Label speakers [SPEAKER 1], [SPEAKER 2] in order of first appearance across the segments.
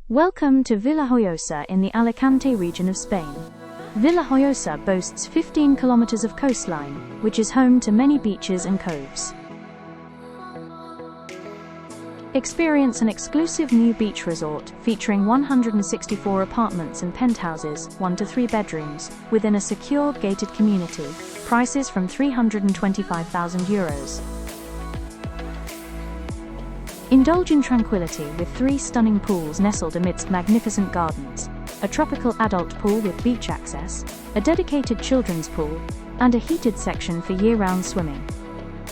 [SPEAKER 1] Welcome to Villajoyosa in the Alicante region of Spain. Villajoyosa boasts 15 kilometers of coastline, which is home to many beaches and coves. Experience an exclusive new beach resort featuring 164 apartments and penthouses, 1 to 3 bedrooms, within a secure, gated community. Prices from €325,000. Indulge in tranquility with 3 stunning pools nestled amidst magnificent gardens, a tropical adult pool with beach access, a dedicated children's pool, and a heated section for year-round swimming.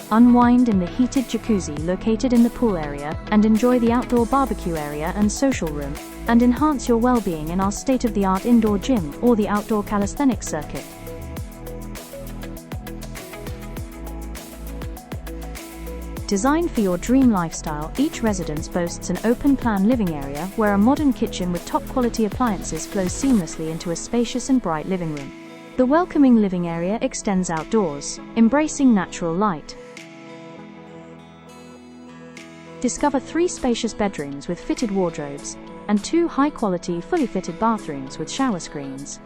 [SPEAKER 1] Unwind in the heated jacuzzi located in the pool area and enjoy the outdoor barbecue area and social room, and enhance your well-being in our state-of-the-art indoor gym or the outdoor calisthenics circuit. Designed for your dream lifestyle, each residence boasts an open-plan living area where a modern kitchen with top-quality appliances flows seamlessly into a spacious and bright living room. The welcoming living area extends outdoors, embracing natural light. Discover 3 spacious bedrooms with fitted wardrobes, and 2 high-quality, fully fitted bathrooms with shower screens.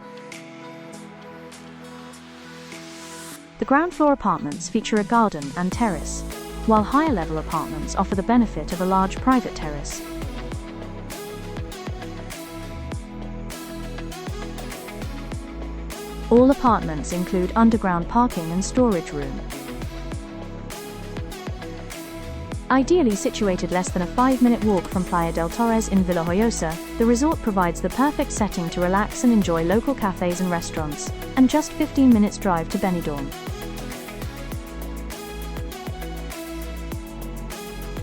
[SPEAKER 1] The ground floor apartments feature a garden and terrace, while higher-level apartments offer the benefit of a large private terrace. All apartments include underground parking and storage room. Ideally situated less than a 5-minute walk from Playa del Torres in Villajoyosa, the resort provides the perfect setting to relax and enjoy local cafes and restaurants, and just 15 minutes drive to Benidorm.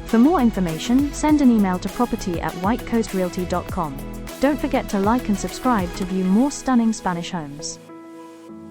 [SPEAKER 1] For more information, send an email to property@whitecoastrealty.com. Don't forget to like and subscribe to view more stunning Spanish homes.